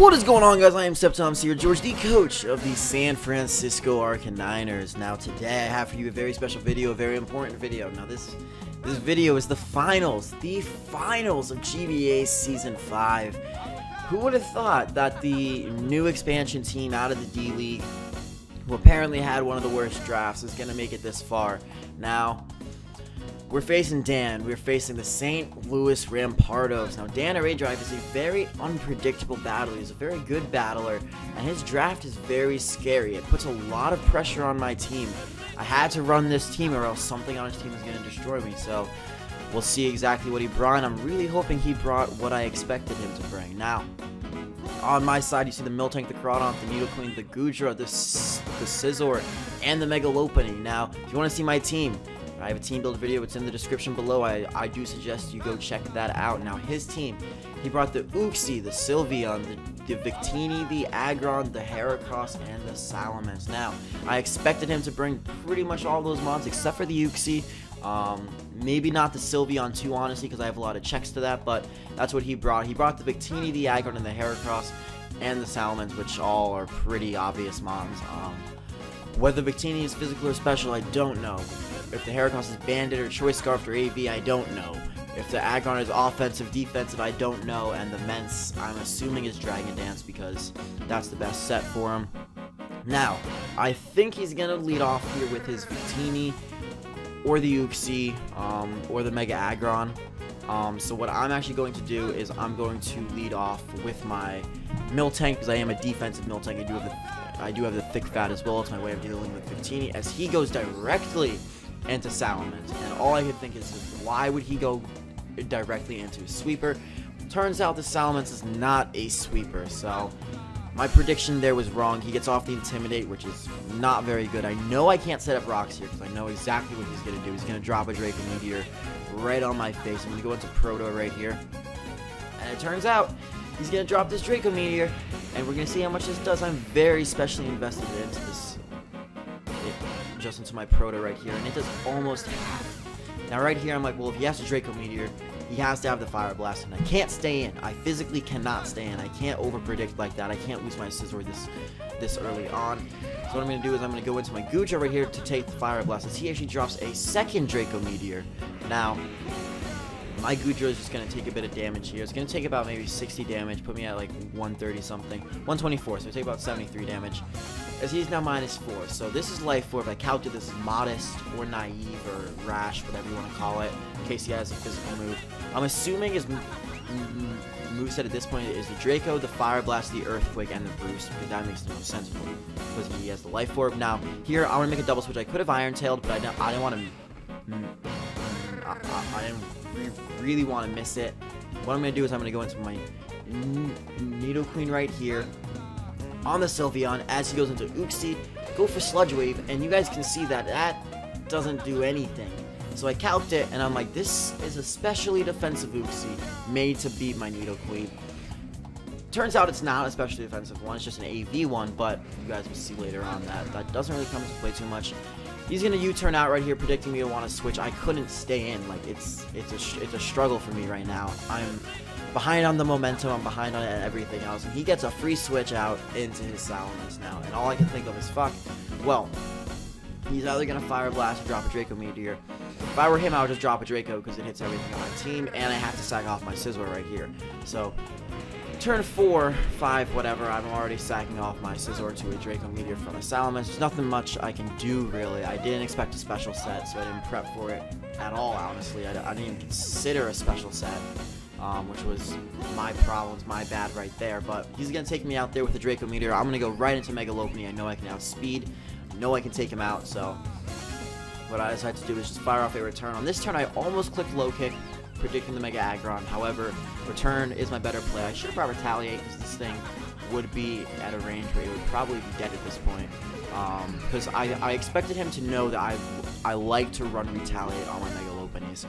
What is going on, guys? I am SceptileMC, your George, the coach of the San Francisco Arcaniners. Now today I have for you a very special video, a very important video. Now this video is the finals of GBA Season 5. Who would have thought that the new expansion team out of the D-League, who apparently had one of the worst drafts, is going to make it this far? Now, we're facing Dan. We're facing the St. Louis Rampardos. Now, Dan or aDrive is a very unpredictable battler. He's a very good battler, and his draft is very scary. It puts a lot of pressure on my team. I had to run this team, or else something on his team is going to destroy me. So, we'll see exactly what he brought. I'm really hoping he brought what I expected him to bring. Now, on my side, you see the Miltank, the Crawdon, the Nidoqueen, the Goodra, the Scizor, and the Megalopony. Now, if you want to see my team, I have a team build video. It's in the description below. I do suggest you go check that out. Now, his team, he brought the Uxie, the Sylveon, the Victini, the Aggron, the Heracross, and the Salamence. Now, I expected him to bring pretty much all those mons except for the Uxie. Maybe not the Sylveon too, honestly, because I have a lot of checks to that, but that's what he brought. He brought the Victini, the Aggron, and the Heracross, and the Salamence, which all are pretty obvious mons. Whether Victini is physical or special, I don't know. If the Heracross is Bandit or Choice Scarf or AV, I don't know. If the Aggron is offensive, defensive, I don't know. And the Mence, I'm assuming, is Dragon Dance because that's the best set for him. Now, I think he's going to lead off here with his Victini or the Uxie or the Mega Aggron. So what I'm actually going to do is I'm going to lead off with my Miltank because I am a defensive Miltank. I do have the thick fat as well. It's my way of dealing with Victini as he goes directly into Salamence. And all I could think is, why would he go directly into a sweeper? Turns out the Salamence is not a sweeper, so my prediction there was wrong. He gets off the Intimidate, which is not very good. I know I can't set up rocks here because I know exactly what he's going to do. He's going to drop a Draco Meteor right on my face. I'm going to go into Proto right here. And it turns out he's going to drop this Draco Meteor, and we're going to see how much this does. I'm very specially invested into this, just into my Proto right here, and it does almost half. Now right here, I'm like, well, if he has a Draco Meteor, he has to have the Fire Blast, and I can't stay in. I physically cannot stay in. I can't over-predict like that. I can't lose my Scizor this early on. So what I'm going to do is I'm going to go into my Goodra right here to take the Fire Blast, as he actually drops a second Draco Meteor. Now, my Goodra is just going to take a bit of damage here. It's going to take about maybe 60 damage, put me at like 130 something, 124, so take about 73 damage, as he's now -4. So this is Life Orb. I counted this as Modest or Naive or Rash, whatever you want to call it, in case he has a physical move. I'm assuming his moveset at this point is the Draco, the Fire Blast, the Earthquake, and the Bruce, because that makes the most sense because he has the Life Orb. Now, here, I want to make a double switch. I could have Iron Tailed, but I didn't want to... I didn't really want to miss it. What I'm going to do is I'm going to go into my Nidoqueen right here on the Sylveon as he goes into Uxie, go for Sludge Wave, and you guys can see that that doesn't do anything. So I calced it, and I'm like, this is a specially defensive Uxie made to beat my Nidoqueen. Turns out it's not a specially defensive one, it's just an AV one, but you guys will see later on that doesn't really come into play too much. He's gonna U-turn out right here, predicting me to want to switch. I couldn't stay in. Like it's a struggle for me right now. I'm behind on the momentum. I'm behind on everything else, and he gets a free switch out into his Salamence now. And all I can think of is, fuck. Well, he's either gonna Fire Blast or drop a Draco Meteor. If I were him, I would just drop a Draco because it hits everything on my team, and I have to sack off my Scizor right here. So, turn 4, 5, whatever, I'm already sacking off my Scizor to a Draco Meteor from a Salamence. There's nothing much I can do, really. I didn't expect a special set, so I didn't prep for it at all, honestly. I didn't even consider a special set, which was my problems, my bad right there. But he's going to take me out there with the Draco Meteor. I'm going to go right into Megalopony. I know I can outspeed. I know I can take him out, so what I decided to do is just fire off a return. On this turn, I almost clicked low kick, predicting the Mega Aggron. However, return is my better play. I should have brought Retaliate because this thing would be at a range where it would probably be dead at this point. Because I expected him to know that I like to run Retaliate on my Megaloponies.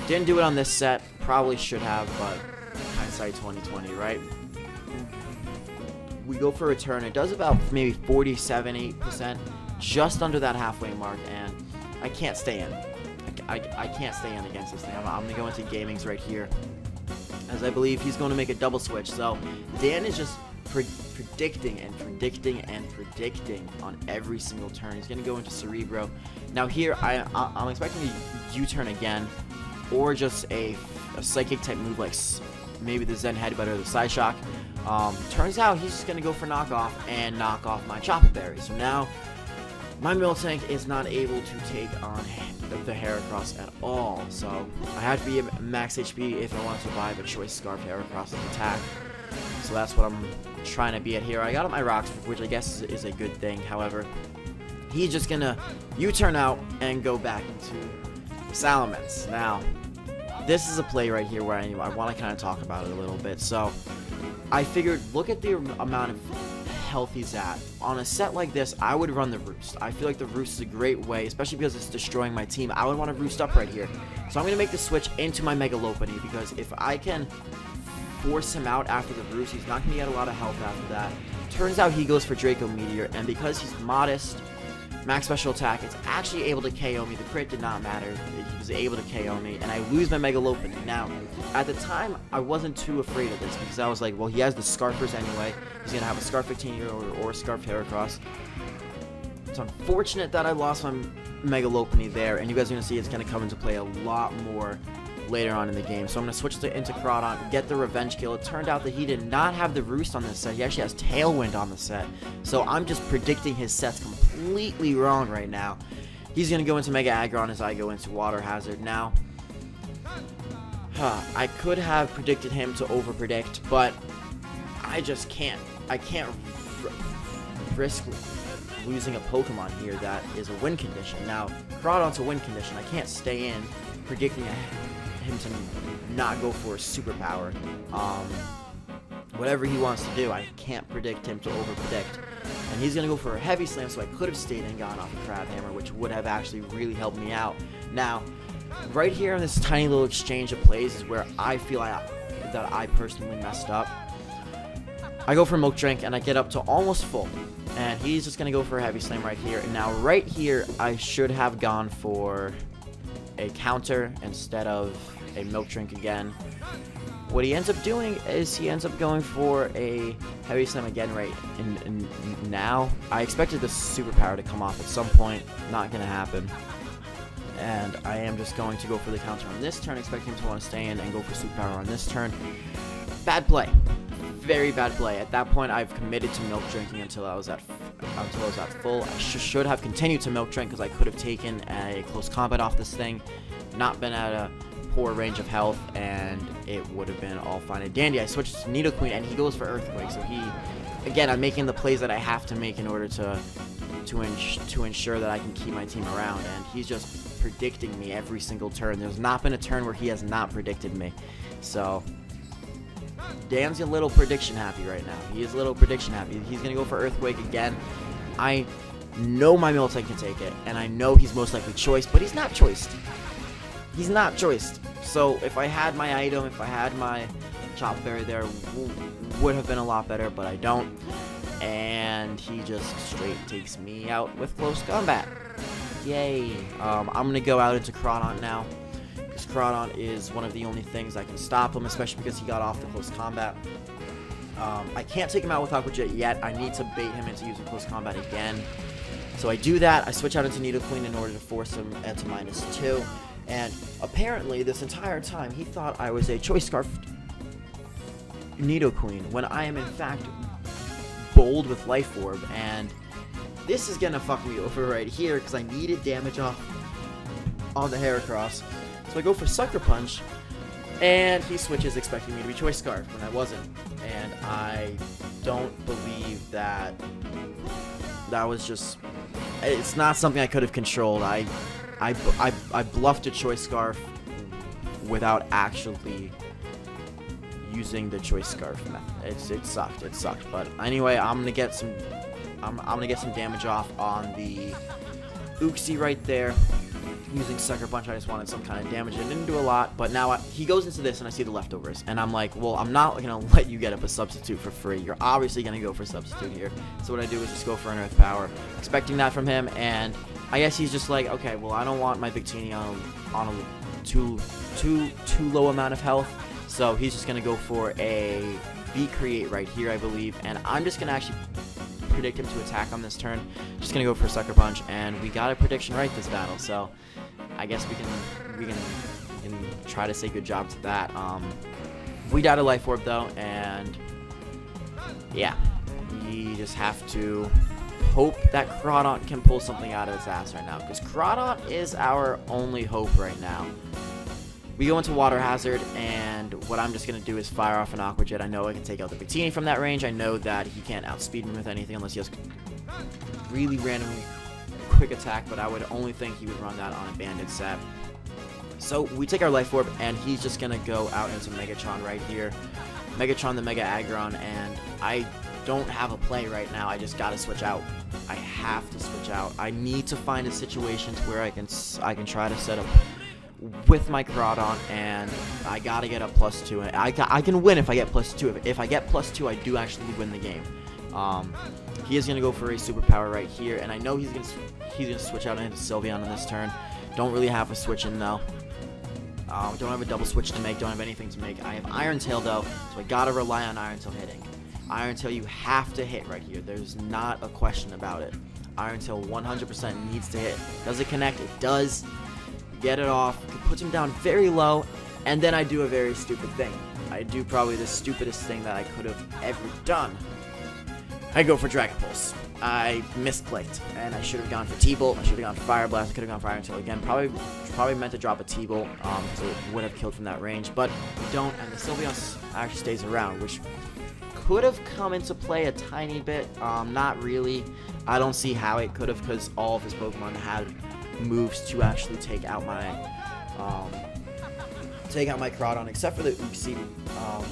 Didn't do it on this set. Probably should have, but hindsight 2020, right? We go for return. It does about maybe 47-8%, just under that halfway mark, and I can't stay in. I can't stay in against this thing. I'm going to go into Gamings right here, as I believe he's going to make a double switch. So Dan is just predicting and predicting and predicting on every single turn. He's gonna go into Cerebro. Now here, I'm expecting a U-turn again, or just a psychic type move like maybe the Zen Headbutt or the Side Shock. Turns out he's just gonna go for knockoff and knock off my Chopper Berry. So now my Miltank is not able to take on the Heracross at all. So I have to be at max HP if I want to survive a Choice Scarf Heracross attack. So that's what I'm trying to be at here. I got up my rocks, which I guess is a good thing. However, he's just gonna U-turn out and go back into Salamence. Now, this is a play right here where I want to kind of talk about it a little bit. So I figured, look at the amount of health he's at. On a set like this, I would run the Roost. I feel like the Roost is a great way, especially because it's destroying my team. I would want to Roost up right here. So I'm going to make the switch into my Mega Lopunny, because if I can force him out after the Roost, he's not going to get a lot of health after that. Turns out he goes for Draco Meteor, and because he's modest, max special attack, it's actually able to KO me. The crit did not matter. He was able to KO me, and I lose my Mega Lopunny. Now, at the time, I wasn't too afraid of this, because I was like, well, he has the Scarfers anyway. He's going to have a Scarf 15 or a Scarf Heracross. It's unfortunate that I lost my Mega Lopunny there, and you guys are going to see it's going to come into play a lot more later on in the game. So I'm going to switch into Crawdon, get the revenge kill. It turned out that he did not have the Roost on this set. He actually has Tailwind on the set. So I'm just predicting his sets completely wrong right now. He's going to go into Mega Aggron as I go into Water Hazard. Now, I could have predicted him to over-predict, but I just can't. I can't risk losing a Pokemon here that is a win condition. Now, Crawdon's a win condition. I can't stay in predicting him to not go for a superpower. Whatever he wants to do, I can't predict him to over-predict. And he's going to go for a Heavy Slam, so I could have stayed and gone off a Crab Hammer, which would have actually really helped me out. Now, right here in this tiny little exchange of plays is where I feel that I personally messed up. I go for Milk Drink, and I get up to almost full. And he's just going to go for a Heavy Slam right here. And now, right here, I should have gone for a counter instead of a Milk Drink again. What he ends up doing is he ends up going for a Heavy Slam again right in now. I expected the superpower to come off at some point. Not going to happen. And I am just going to go for the counter on this turn, expecting him to want to stay in and go for superpower on this turn. Bad play. Very bad play. At that point, I've committed to Milk Drinking until I was at full. I should have continued to Milk Drink, because I could have taken a close combat off this thing, not been at a poor range of health, and it would have been all fine and dandy. I switched to Nidoqueen, and he goes for Earthquake. So again, I'm making the plays that I have to make in order to ensure that I can keep my team around, and he's just predicting me every single turn. There's not been a turn where he has not predicted me. So Dan's a little prediction happy right now. He is a little prediction happy. He's going to go for Earthquake again. I know my Miltank can take it, and I know he's most likely choiced, but he's not choiced. He's not choiced. So if I had my item, if I had my Chopper Berry there, would have been a lot better, but I don't. And he just straight takes me out with close combat. Yay. I'm going to go out into Crawdon now, because Crawdon is one of the only things that can stop him, especially because he got off the close combat. I can't take him out with Aqua Jet yet. I need to bait him into using close combat again. So I do that. I switch out into Nidoqueen in order to force him into -2. And apparently, this entire time, he thought I was a Choice Scarf Nidoqueen, when I am in fact bold with Life Orb. And this is gonna fuck me over right here, because I needed damage off on the Heracross. So I go for Sucker Punch, and he switches expecting me to be Choice Scarf when I wasn't. And I don't believe that was just... It's not something I could have controlled. I bluffed a Choice Scarf without actually using the Choice Scarf method. It sucked. But anyway, I'm gonna get some damage off on the Uxie right there. Using Sucker Punch, I just wanted some kind of damage. It didn't do a lot, but now he goes into this, and I see the leftovers, and I'm like, well, I'm not gonna let you get up a substitute for free. You're obviously gonna go for substitute here. So what I do is just go for an Earth Power, expecting that from him, and I guess he's just like, okay, well, I don't want my Victini on a too low amount of health, So he's just going to go for a V create right here, I believe. And I'm just going to actually predict him to attack on this turn. Just going to go for a Sucker Punch. And we got a prediction right this battle. So I guess we can try to say good job to that. We got a Life Orb though, and yeah, we just have to hope that Crawdaunt can pull something out of its ass right now, because Crawdaunt is our only hope right now. We go into Water Hazard, and what I'm just going to do is fire off an Aqua Jet. I know I can take out the Victini from that range. I know that he can't outspeed me with anything unless he has really randomly quick attack, but I would only think he would run that on a Bandit set. So we take our Life Orb, and he's just going to go out into Megatron right here. Megatron the Mega Aggron, and I don't have a play right now. I just got to switch out. I have to switch out. I need to find a situation to where I can try to set up with my Crawdaunt, and I got to get a +2. I can win if I get +2. If I get +2, I do actually win the game. He is going to go for a superpower right here, and I know he's going to switch out into Sylveon on this turn. Don't really have a switch in though. Don't have a double switch to make, don't have anything to make. I have Iron Tail though, so I gotta rely on Iron Tail hitting. Iron Tail you have to hit right here. There's not a question about it. Iron Tail 100% needs to hit. Does it connect? It does. Get it off. It puts him down very low, and then I do a very stupid thing. I do probably the stupidest thing that I could have ever done. I go for Dragon Pulse. I misclicked, and I should have gone for T-Bolt. I should have gone for Fire Blast. I could have gone for Iron Tail again. Probably meant to drop a T-Bolt, so it would have killed from that range, but we don't, and the Sylveon actually stays around, which could have come into play a tiny bit. Not really. I don't see how it could have, because all of his Pokemon had moves to actually take out my Crawdaunt, except for the Uxie.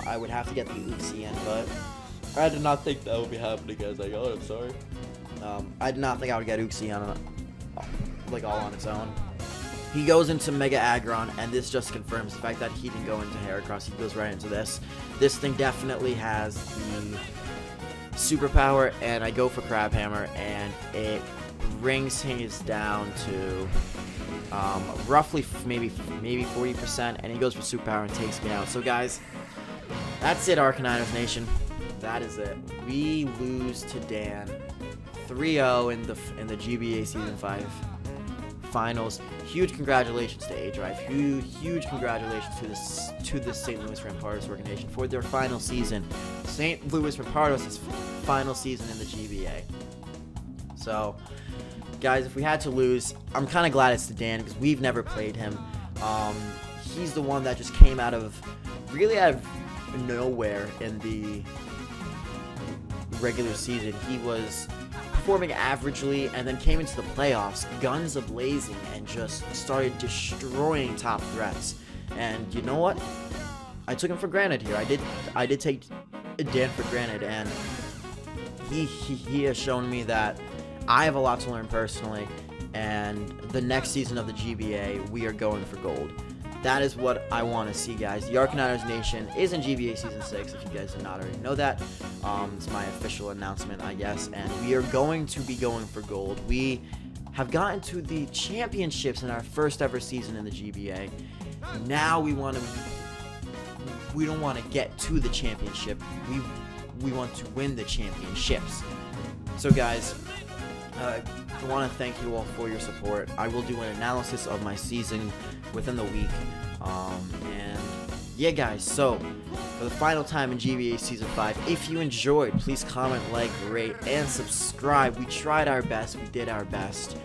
I would have to get the Uxie in, but I did not think that would be happening, guys. I'm sorry. I did not think I would get Uxie on all on its own. He goes into Mega Aggron, and this just confirms the fact that he didn't go into Heracross. He goes right into this. This thing definitely has the superpower, and I go for Crab Hammer, and it brings his down to roughly maybe 40%, and he goes for superpower and takes me out. So guys, that's it, Arcaniners Nation. That is it. We lose to Dan 3-0 in the GBA Season 5 Finals. Huge congratulations to aDrive. Huge congratulations to the St. Louis Rampardos organization for their final season. St. Louis Rampardos' final season in the GBA. So, guys, if we had to lose, I'm kind of glad it's to Dan, because we've never played him. He's the one that just came out of nowhere in the regular season. He was performing averagely, and then came into the playoffs guns a-blazing and just started destroying top threats. And you know what? I took him for granted here. I did take Dan for granted, and he has shown me that I have a lot to learn personally, and the next season of the GBA, we are going for gold. That is what I want to see, guys. The Arcaniners Nation is in GBA Season 6, if you guys did not already know that. It's my official announcement, I guess, and we are going to be going for gold. We have gotten to the championships in our first ever season in the GBA. Now we don't want to get to the championship. We want to win the championships. So, guys, I want to thank you all for your support. I will do an analysis of my season within the week. And yeah, guys, so for the final time in GBA Season 5, if you enjoyed, please comment, like, rate, and subscribe. We tried our best. We did our best.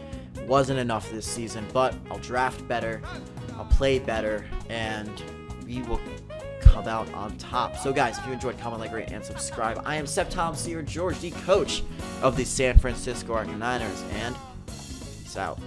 Wasn't enough this season, but I'll draft better. I'll play better, and we will come out on top. So guys, if you enjoyed, comment, like, rate, and subscribe. I am SceptileMC, or George, the coach of the San Francisco Arcaniners, and peace out.